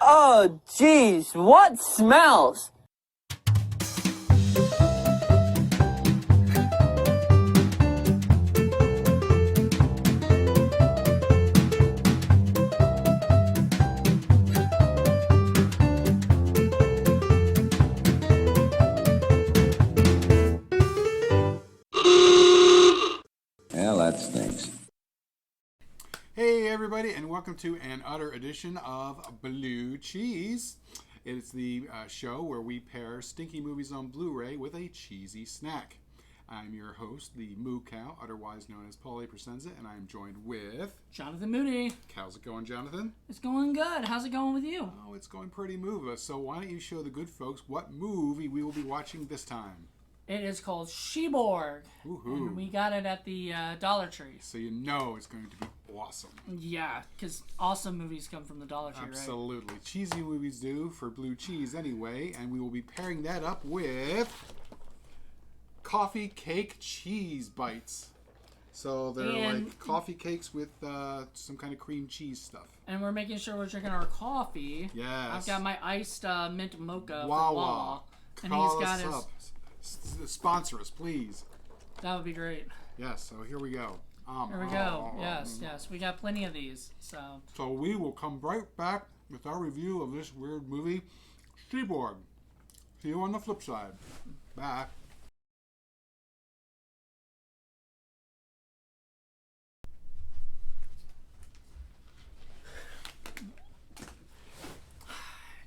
Oh, geez, what smells? Well, that stinks. Hey everybody, and welcome to an utter edition of Blue Cheese. It's the show where we pair stinky movies on Blu-ray with a cheesy snack. I'm your host, the Moo Cow, otherwise known as Paul A Presenza, and I'm joined with... Jonathan Moody. How's it going, Jonathan? It's going good. How's it going with you? Oh, it's going pretty moveless. So why don't you show the good folks what movie we will be watching this time? It is called SheBorg. Woohoo. And we got it at the Dollar Tree. So you know it's going to be awesome. Yeah, because awesome movies come from the Dollar Tree, Absolutely. Right? Cheesy movies do for blue cheese anyway, and we will be pairing that up with coffee cake cheese bites. So they're like coffee cakes with some kind of cream cheese stuff. And we're making sure we're drinking our coffee. Yes. I've got my iced mint mocha from Wawa. Wawa. And Call he's got us his... up. Sponsor us, please. That would be great. Yes, so here we go. Here we go. Yes. We got plenty of these. So we will come right back with our review of this weird movie, SheBorg. See you on the flip side. Bye.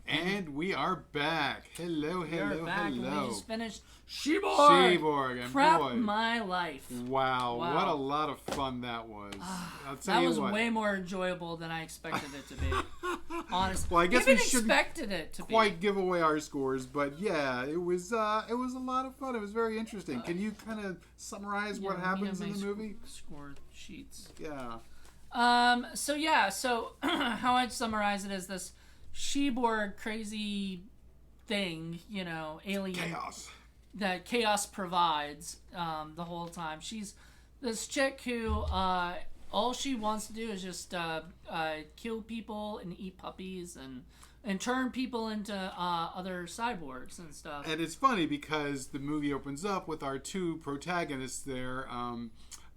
And we are back. Hello. We just finished SheBorg. SheBorg. And Crap boy, my life. Wow, what a lot of fun that was. I'll tell That you was what. way more enjoyable than I expected it to be. Honestly, Well, I guess even we shouldn't expected it to quite give away our scores, but yeah, it was a lot of fun. It was very interesting. Can you kind of summarize what happens in the movie? Score sheets. Yeah. So how I'd summarize it is this SheBorg crazy thing, alien Chaos. that chaos provides the whole time. She's this chick who all she wants to do is just kill people and eat puppies and turn people into other cyborgs and stuff. And it's funny because the movie opens up with our two protagonists there.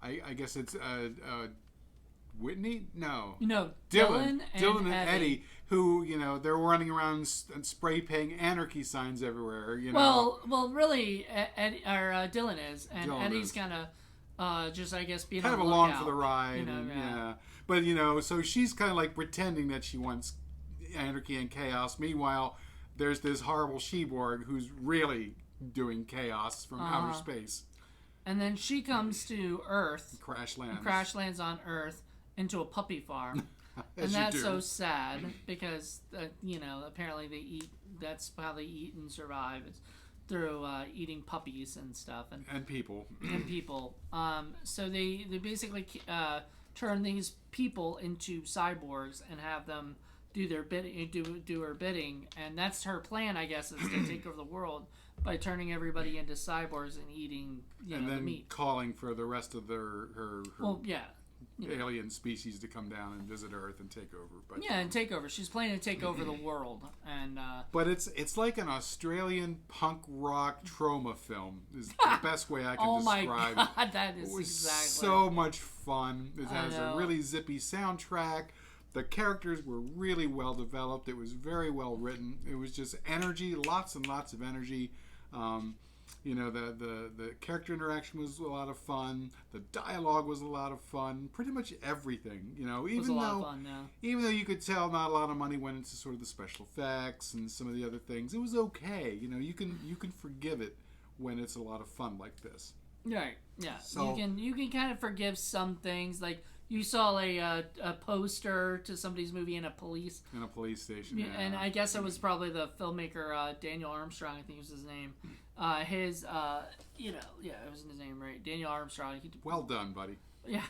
I guess it's Whitney? No. Dylan and Eddie, who, they're running around and spray painting anarchy signs everywhere, Well, really, Dylan is, and Dylan Eddie's is. kind of just, I guess, being kind on of the along lookout, for the ride. yeah. But, so she's kind of like pretending that she wants anarchy and chaos. Meanwhile, there's this horrible SheBorg who's really doing chaos from outer space. And then she comes to Earth. Crash lands on Earth into a puppy farm. And that's so sad because, apparently that's how they eat and survive. It's through eating puppies and stuff. And people. So they basically turn these people into cyborgs and have them do their bidding, do her bidding. And that's her plan, I guess, is to take over the world by turning everybody into cyborgs and eating, and then the meat. Calling for the rest of her alien species to come down and visit Earth and take over. But and take over. She's planning to take over the world, and but it's like an Australian punk rock trauma film. Is the best way I can describe it. Oh my god, that is it was exactly so much fun. It has a really zippy soundtrack. The characters were really well developed. It was very well written. It was just energy, lots and lots of energy. The character interaction was a lot of fun. The dialogue was a lot of fun. Pretty much everything, even though you could tell not a lot of money went into sort of the special effects and some of the other things, it was okay. You can forgive it when it's a lot of fun like this. Right. Yeah. So, you can kind of forgive some things, like you saw a poster to somebody's movie in a police station. Yeah. And I guess it was probably the filmmaker Daniel Armstrong, I think was his name. It was his name, right? Daniel Armstrong. Well done, buddy. Yeah.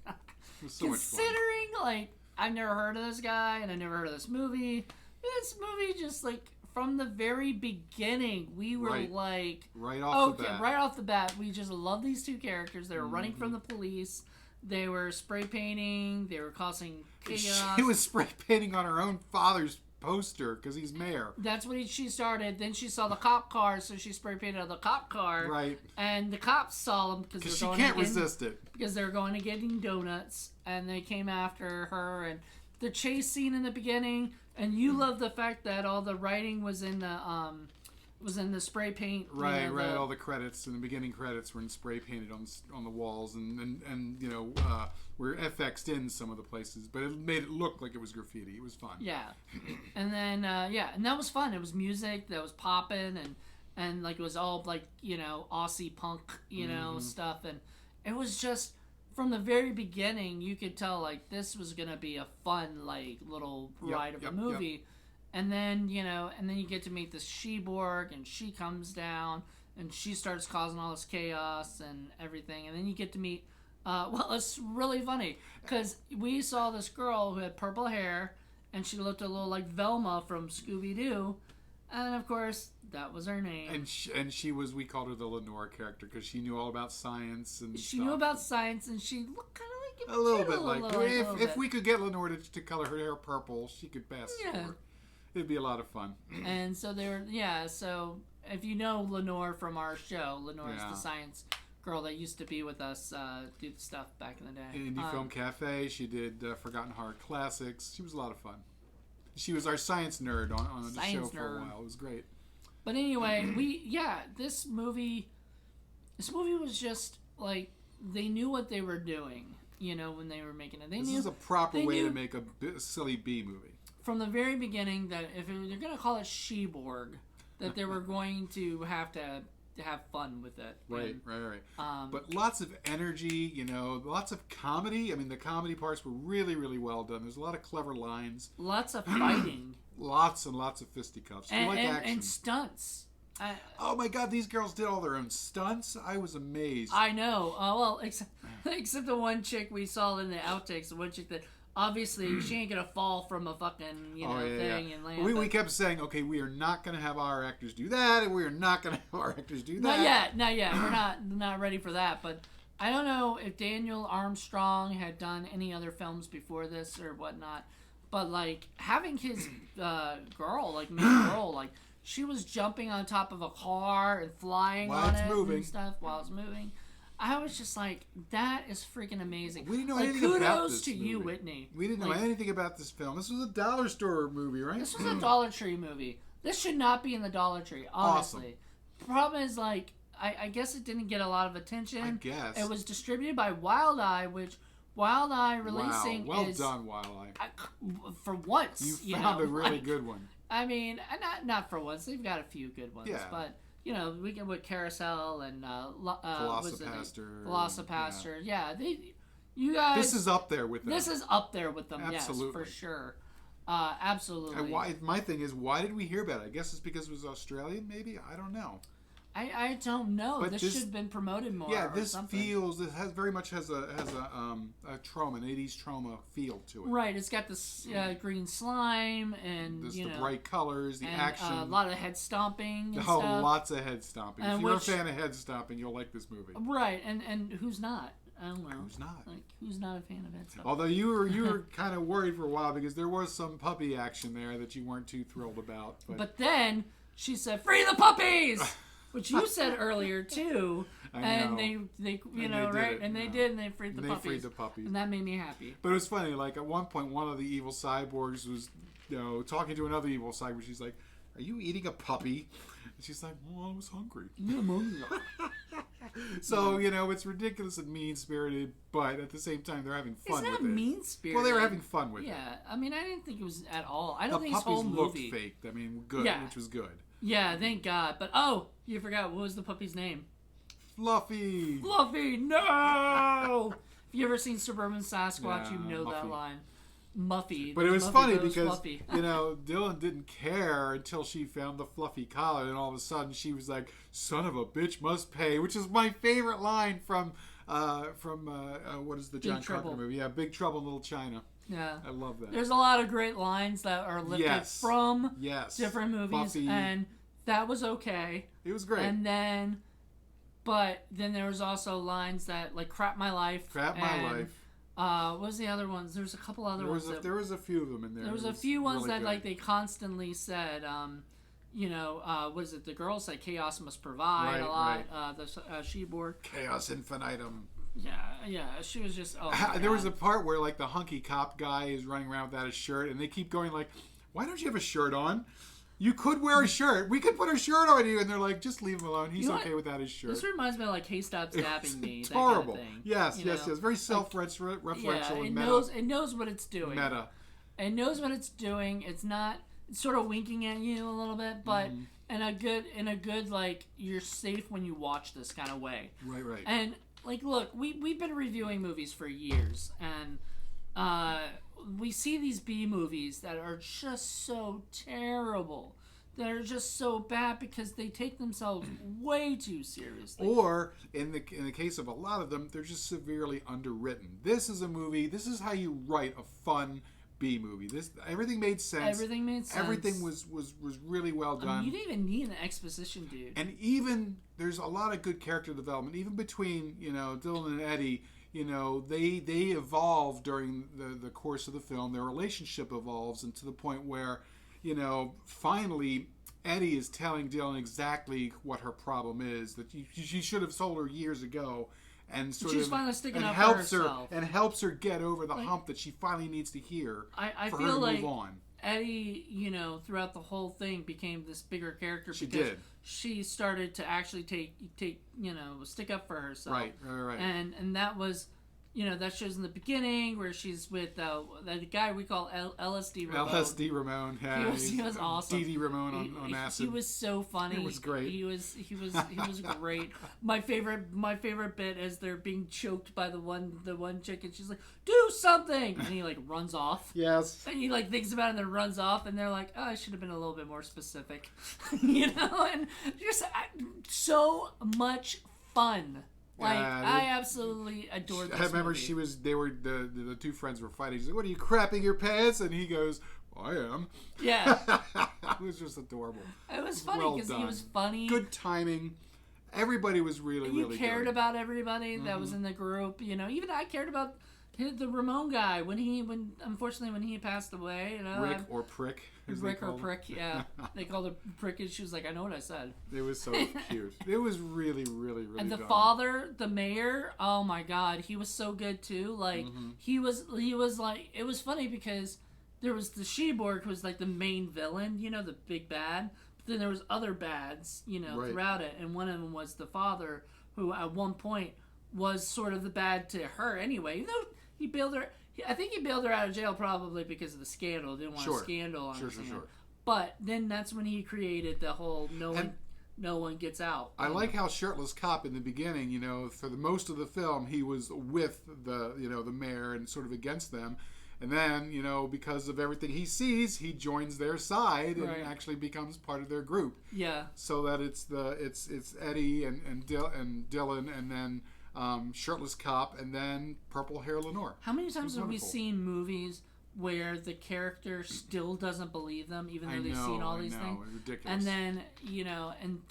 It was so much fun. Considering, I've never heard of this guy and I never heard of this movie. This movie just from the very beginning, we were right off the bat, we just love these two characters. They were running from the police. They were spray painting. They were causing chaos. She was spray painting on her own father's poster because he's mayor. That's what she started. Then she saw the cop car, so she spray painted on the cop car. Right. And the cops saw him because she can't resist it. Because they're going to getting donuts, and they came after her. And the chase scene in the beginning, and you love the fact that all the writing was in the spray paint. Right, right. All the credits and the beginning credits were in spray painted on the walls, and you know, were FX'd in some of the places, but it made it look like it was graffiti. It was fun. Yeah, and then and that was fun. It was music that was popping, and like it was all like, you know, Aussie punk, you know, stuff, and it was just from the very beginning you could tell like this was gonna be a fun like little ride of a movie. Yep. And then, you know, and then you get to meet this SheBorg, and she comes down, and she starts causing all this chaos and everything. And then you get to meet, well, it's really funny, because we saw this girl who had purple hair, and she looked a little like Velma from Scooby-Doo. And, of course, that was her name. And she was, we called her the Lenore character, because she knew all about science and She knew about science, and she looked kind of like a little bit like, if we could get Lenore to color her hair purple, she could pass for it. It'd be a lot of fun. And so so if you know Lenore from our show, Lenore is the science girl that used to be with us, do the stuff back in the day. Indie Film Cafe, she did Forgotten Horror Classics. She was a lot of fun. She was our science nerd on the show for a while. It was great. But anyway, this movie was just like, they knew what they were doing, you know, when they were making it. This is a proper way to make a silly B movie. From the very beginning, that if they're going to call it SheBorg, that they were going to have fun with it. Right. But lots of energy, you know, lots of comedy. I mean, the comedy parts were really, really well done. There's a lot of clever lines. Lots of fighting. Lots and lots of fisticuffs. And action. And stunts. Oh my God, these girls did all their own stunts. I was amazed. I know. Well, except the one chick we saw in the outtakes, the one chick that... Obviously, she ain't gonna fall from a fucking, you know, thing and land. We kept saying, okay, we are not gonna have our actors do that, and we are not gonna have our actors do that. Not yet. We're not ready for that. But I don't know if Daniel Armstrong had done any other films before this or whatnot. But like having his main girl, like she was jumping on top of a car and flying on it and stuff while it's moving. I was just like, that is freaking amazing. We didn't know like, anything about this kudos to movie. you, Whitney. We didn't know anything about this film. This was a dollar store movie, right? This was a Dollar Tree movie. This should not be in the Dollar Tree, honestly. Awesome. The problem is, like, I guess it didn't get a lot of attention. I guess. It was distributed by Wild Eye, which Wild Eye releasing well done, Wild Eye. For once. You found a really good one. I mean, not for once. They've got a few good ones, but... You know, we get with Carousel and Velocipaster. Yeah, you guys. This is up there with them. This is up there with them. Absolutely. Yes, for sure. Absolutely. And my thing is, why did we hear about it? I guess it's because it was Australian. Maybe I don't know. I don't know. But this should have been promoted more. Yeah, this very much has a trauma, an 80s trauma feel to it. Right, it's got this green slime and the bright colors, the action, a lot of head stomping. And stuff. Lots of head stomping. If you're a fan of head stomping, you'll like this movie. Right, and who's not? I don't know. Who's not? Like, who's not a fan of head stomping? Although you were kind of worried for a while because there was some puppy action there that you weren't too thrilled about. But then she said, "Free the puppies." Which you said earlier too, and they they did, and they freed the puppies. And that made me happy. But it was funny. Like at one point, one of the evil cyborgs was, you know, talking to another evil cyborg. She's like, "Are you eating a puppy?" And she's like, "Well, I was hungry." So you know, it's ridiculous and mean spirited, but at the same time, they're having fun with it. It's not mean spirited. Well, they were having fun with it. Yeah, I mean, I didn't think it was at all. I don't think the this whole puppies movie looked fake. I mean, good, which was good. Yeah, thank God. But you forgot, what was the puppy's name? Fluffy. No. If you ever seen Suburban Sasquatch, you know Muffy. That line. Muffy. But it was funny because you know, Dylan didn't care until she found the fluffy collar, and all of a sudden she was like, "Son of a bitch must pay," which is my favorite line from what is the John Carpenter movie? Yeah, Big Trouble in Little China. Yeah, I love that. There's a lot of great lines that are lifted from different movies, Buffy. And that was okay. It was great. And then there was also lines that like "Crap My Life." What was the other ones? There's a couple other ones. There was a few of them in there. There was a few ones that like they constantly said, what is it? The girl said chaos must provide a lot. Right. The SheBorg. Chaos infinitum. Yeah. She was just. Oh, there was a part where like the hunky cop guy is running around without his shirt, and they keep going like, "Why don't you have a shirt on? You could wear a shirt. We could put a shirt on you." And they're like, "Just leave him alone. He's okay without his shirt." This reminds me of like, "Hey, stop stabbing me." It's that horrible. Kind of thing, yes. Very self-referential and meta. It knows what it's doing. Meta. It knows what it's doing. It's sort of winking at you a little bit, but in a good like you're safe when you watch this kind of way. Right. And like, look, we've been reviewing movies for years, and we see these B movies that are just so terrible. That are just so bad because they take themselves way too seriously. Or in the case of a lot of them, they're just severely underwritten. This is a movie. This is how you write a fun B movie. Everything made sense. Everything was really well done. You didn't even need an exposition, dude. And even there's a lot of good character development, even between Dylan and Eddie. They evolve during the course of the film. Their relationship evolves, and to the point where, finally Eddie is telling Dylan exactly what her problem is, that she should have told her years ago. And she's finally sticking up for herself. And helps her get over the hump that she finally needs to hear I for feel her to like move on. Eddie, throughout the whole thing became this bigger character she started to actually take stick up for herself. Right. And that was, that shows in the beginning where she's with the guy we call LSD Ramon. LSD Ramon. Yeah, he was awesome. DD Ramon on acid. He was so funny. It was great. He was great. My favorite bit is they're being choked by the one chick, and she's like, "Do something!" And he like runs off. Yes. And he like thinks about it and then runs off, and they're like, "Oh, I should have been a little bit more specific," and just so much fun. Like, I absolutely adored this I remember movie. the two friends were fighting. She's like, "What are you, crapping your pants?" And he goes, "I am." Yeah. It was just adorable. It was funny because he was funny. Good timing. Everybody was really good. You cared about everybody that was in the group. Even I cared about the Ramon guy when unfortunately when he passed away. Rick or Prick. Rick or Prick, yeah. They called her Prick, and she was like, "I know what I said." It was so cute. It was really, really, really. And the done. father, the mayor, oh my God, he was so good too. Like he was like, it was funny because there was the SheBorg who was like the main villain, the big bad. But then there was other bads, Right. throughout it, and one of them was the father, who at one point was sort of the bad to her anyway, even though he bailed her. I think he bailed her out of jail probably because of the scandal. Didn't want a scandal on her. Sure. But then that's when he created the whole no one gets out. I like how shirtless cop in the beginning, for the most of the film, he was with the mayor and sort of against them. And then, because of everything he sees, he joins their side and actually becomes part of their group. Yeah. So that it's Eddie and Dylan, and then shirtless cop, and then purple hair Lenore. How many times have we seen movies where the character still doesn't believe them, even though they've seen all these things? It's ridiculous. And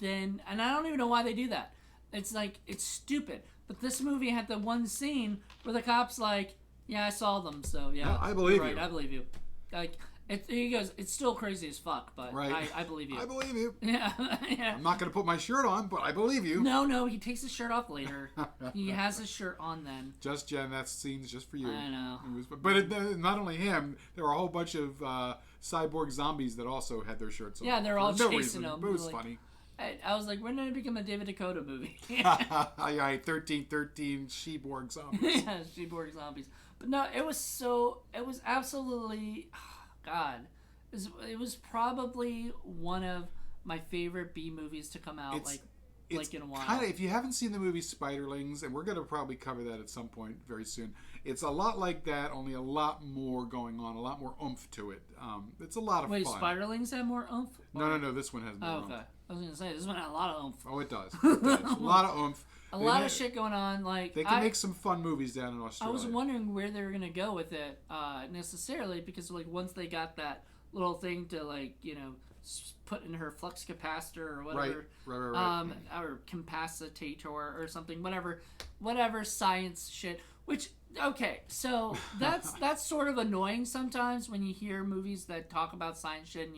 then, and I don't even know why they do that. It's like, it's stupid. But this movie had the one scene where the cop's like, "Yeah, I saw them, so yeah, I believe you. Right, I believe you." Like, he goes, "It's still crazy as fuck, but I believe you." I believe you. Yeah. I'm not going to put my shirt on, but I believe you. No, he takes his shirt off later. He has his shirt on then. Just Jen, that scene's just for you. I know. Not only him, there were a whole bunch of cyborg zombies that also had their shirts on. Yeah, they're all chasing him. It was funny. I was like, when did it become a David Dakota movie? Yeah, 1313 SheBorg zombies. Yeah, SheBorg zombies. But no, it was absolutely, God, it was probably one of my favorite B movies to come out in a while. Kind of, if you haven't seen the movie Spiderlings, and we're going to probably cover that at some point very soon, it's a lot like that, only a lot more going on, a lot more oomph to it. It's a lot of fun. Wait, Spiderlings have more oomph? No, this one has more oomph. Okay. I was going to say, this one had a lot of oomph. Oh, it does. A lot of oomph. A lot of shit going on. Like, they can make some fun movies down in Australia. I was wondering where they were going to go with it necessarily, because like once they got that little thing to put in her flux capacitor or whatever, right. Or capacitator or something, whatever science shit. Which Okay, so that's sort of annoying sometimes when you hear movies that talk about science shit and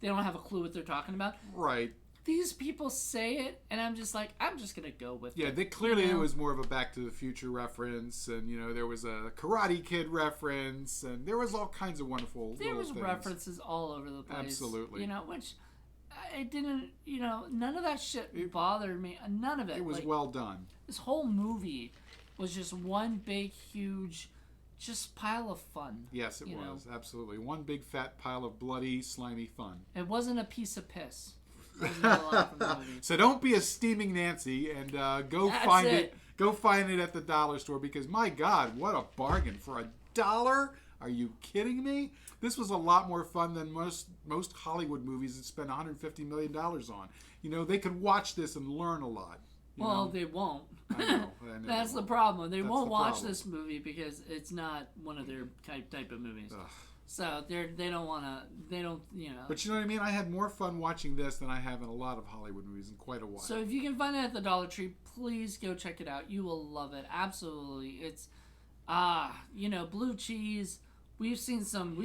they don't have a clue what they're talking about. Right. These people say it, and I'm just like, I'm just gonna go with it. Yeah, clearly it was more of a Back to the Future reference, and there was a Karate Kid reference, and there was all kinds of wonderful. There was things. References all over the place. Absolutely. Which it didn't. None of that shit bothered me. None of it. It was well done. This whole movie was just one big, huge, just pile of fun. Yes, it was absolutely one big fat pile of bloody, slimy fun. It wasn't a piece of piss. So don't be a steaming Nancy and go find it. Go find it at the dollar store, because my God, what a bargain for $1! Are you kidding me? This was a lot more fun than most Hollywood movies that spend $150 million on. They could watch this and learn a lot. They won't. I know. That's the problem. They won't watch this movie because it's not one of their type of movies. Ugh. So they don't want to. They don't. But you know what I mean? I had more fun watching this than I have in a lot of Hollywood movies in quite a while. So if you can find it at the Dollar Tree, please go check it out. You will love it. Absolutely. It's blue cheese. We've seen some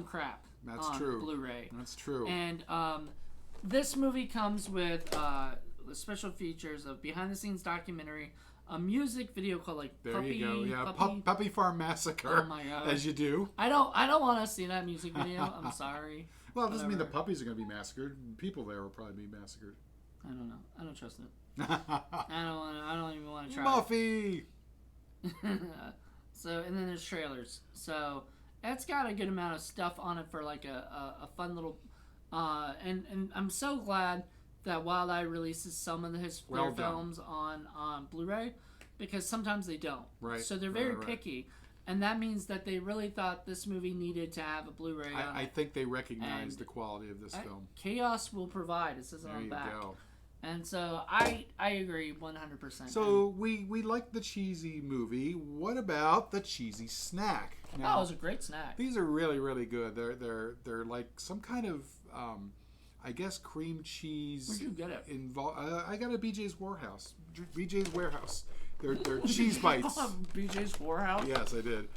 crap. That's on true. Blu-ray. That's true. And this movie comes with the special features of behind-the-scenes documentary, a music video called Puppy, you go. Yeah, Puppy Farm Massacre. Oh my God. As you do. I don't want to see that music video. I'm sorry. Well, it doesn't mean the puppies are going to be massacred. People there will probably be massacred. I don't know. I don't trust it. I don't even want to try. Muffy. So, and then there's trailers. So it's got a good amount of stuff on it for like a fun little. And I'm so glad that Wild Eye releases some of his films on Blu-ray, because sometimes they don't. Right. So they're very picky, and that means that they really thought this movie needed to have a Bluray. I think they recognize the quality of this film. Chaos will provide. It says it on the back. There you go. And so I agree 100%. So we like the cheesy movie. What about the cheesy snack? Now, it was a great snack. These are really, really good. They're like some kind of I guess cream cheese. Where'd you get it? I got it at BJ's Warehouse. BJ's Warehouse. They're cheese bites. BJ's Warehouse? Yes, I did.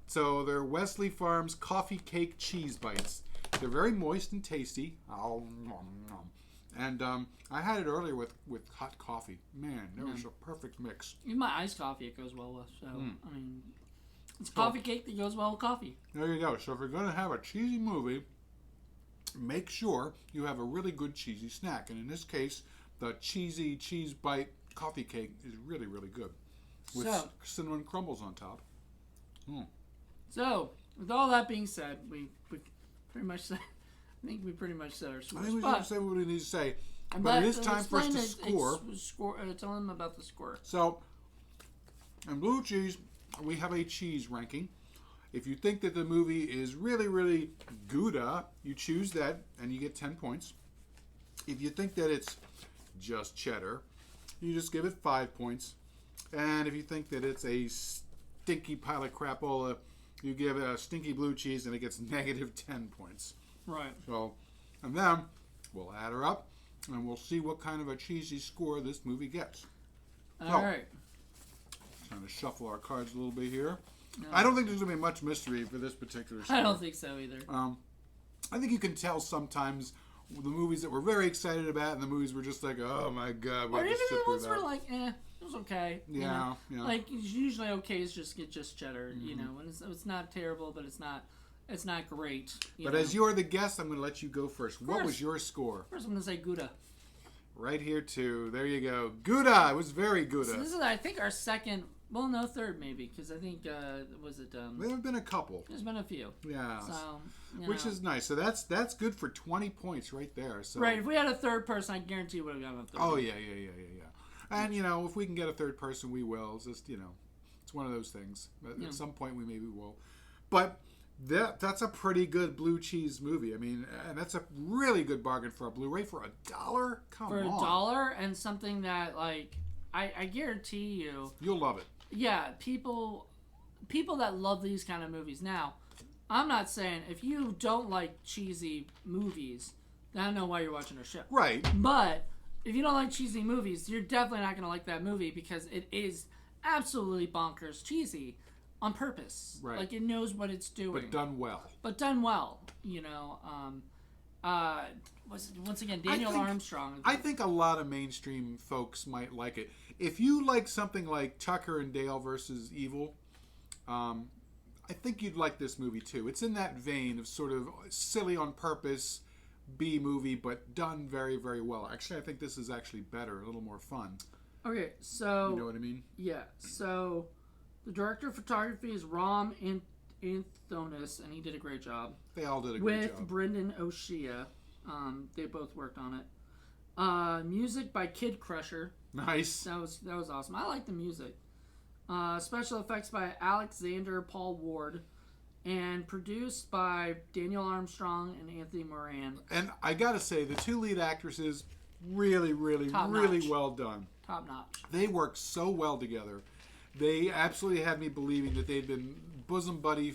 So they're Wesley Farms coffee cake cheese bites. They're very moist and tasty. And I had it earlier with hot coffee. Man, that was a perfect mix. Even my iced coffee it goes well with. So, I mean, it's coffee cake that goes well with coffee. There you go. So if you're going to have a cheesy movie, make sure you have a really good cheesy snack. And in this case, the cheesy cheese bite coffee cake is really, really good. With cinnamon crumbles on top. So, with all that being said, we pretty much said... I think we pretty much said our scores. I think we should say what we need to say. But it is time for us to score. Tell them about the score. So, in Blue Cheese, we have a cheese ranking. If you think that the movie is really, really Gouda, you choose that and you get 10 points. If you think that it's just cheddar, you just give it 5 points. And if you think that it's a stinky pile of crapola, you give it a stinky blue cheese and it gets negative 10 points. Right. So, and then we'll add her up and we'll see what kind of a cheesy score this movie gets. All right. Trying to shuffle our cards a little bit here. No. I don't think there's going to be much mystery for this particular score. I don't think so either. I think you can tell sometimes the movies that we're very excited about and the movies we're just like, oh my God, we have to sit through that. Or even the ones we're like, it was okay. Yeah, yeah. Like, usually okay is just cheddar, you know, and it's not terrible, but it's not great. But as you're the guest, I'm going to let you go first. What was your score? First, I'm going to say Gouda. Right here, too. There you go. Gouda. It was very Gouda. So this is, I think, our second... Well, no, third maybe, because I think, was it... there have been a couple. There's been a few. Yeah. So, which is nice. So that's good for 20 points right there. So. Right. If we had a third person, I guarantee we would have gotten a third. Oh, yeah. And, if we can get a third person, we will. It's just, it's one of those things. At some point, we maybe will. But... That's a pretty good blue cheese movie. I mean, and that's a really good bargain for a Blu-ray for $1. Come on. For $1 and something that, like, I guarantee you'll love it. Yeah, people that love these kind of movies. Now, I'm not saying if you don't like cheesy movies, then I don't know why you're watching our show. Right. But if you don't like cheesy movies, you're definitely not going to like that movie because it is absolutely bonkers cheesy on purpose. Right. Like, it knows what it's doing. But done well. But done well, you know. Once again, Daniel Armstrong. I think a lot of mainstream folks might like it. If you like something like Tucker and Dale versus Evil, I think you'd like this movie too. It's in that vein of sort of silly on purpose B movie, but done very, very well. Actually, I think this is actually better, a little more fun. Okay, so... You know what I mean? Yeah, so the director of photography is Rom Anthonis, and he did a great job. They all did a great job. With Brendan O'Shea. They both worked on it. Music by Kid Crusher. Nice. That was awesome. I like the music. Special effects by Alexander Paul Ward, and produced by Daniel Armstrong and Anthony Moran. And I gotta say, the two lead actresses, really, really, Top really notch. well done. Top notch. They worked so well together. They absolutely had me believing that they'd been bosom buddy,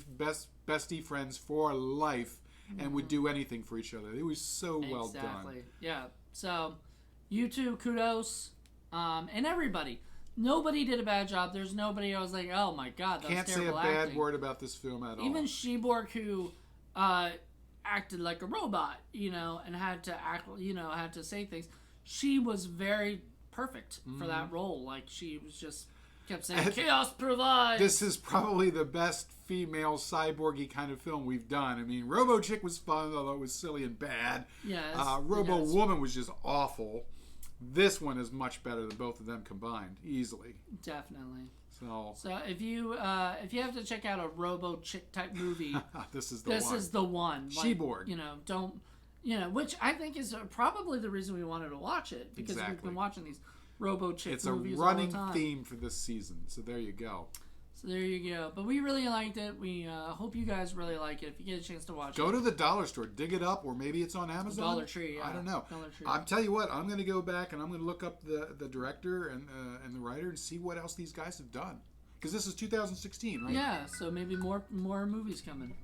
bestie friends for life, and would do anything for each other. It was so well done. Exactly. Yeah. So, you two, kudos, and everybody. Nobody did a bad job. There's nobody I was like, oh my god, that Can't was say a terrible bad acting. word about this film at all. Even SheBorg, who acted like a robot, you know, and had to act, you know, had to say things. She was very perfect for that role. Like, she was just kept saying, "Chaos provides." This is probably the best female cyborgy kind of film we've done. I mean, Robo Chick was fun, although it was silly and bad. Yes. Robo Woman was just awful. This one is much better than both of them combined, easily. Definitely. So if you have to check out a Robo Chick type movie, this is the one. Like, SheBorg. Which I think is probably the reason we wanted to watch it, because we've been watching these Robo Chick movies all the time. It's a running theme for this season, so there you go. So there you go. But we really liked it. We hope you guys really like it. If you get a chance to watch it, go to the dollar store, dig it up, or maybe it's on Amazon. Dollar Tree. Yeah. I don't know. Dollar Tree. I'm tell you what, I'm going to go back and I'm going to look up the director and the writer and see what else these guys have done. Because this is 2016, right? Yeah. So maybe more movies coming.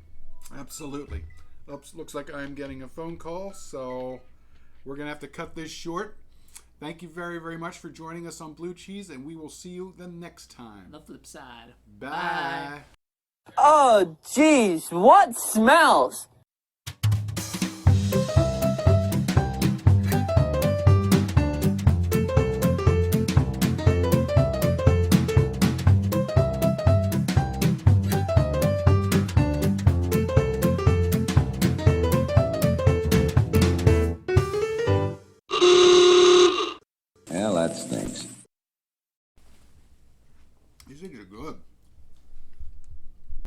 Absolutely. Oops, looks like I'm getting a phone call, so we're going to have to cut this short. Thank you very, very much for joining us on Blue Cheese, and we will see you the next time. The flip side. Bye. Oh, jeez, what smells?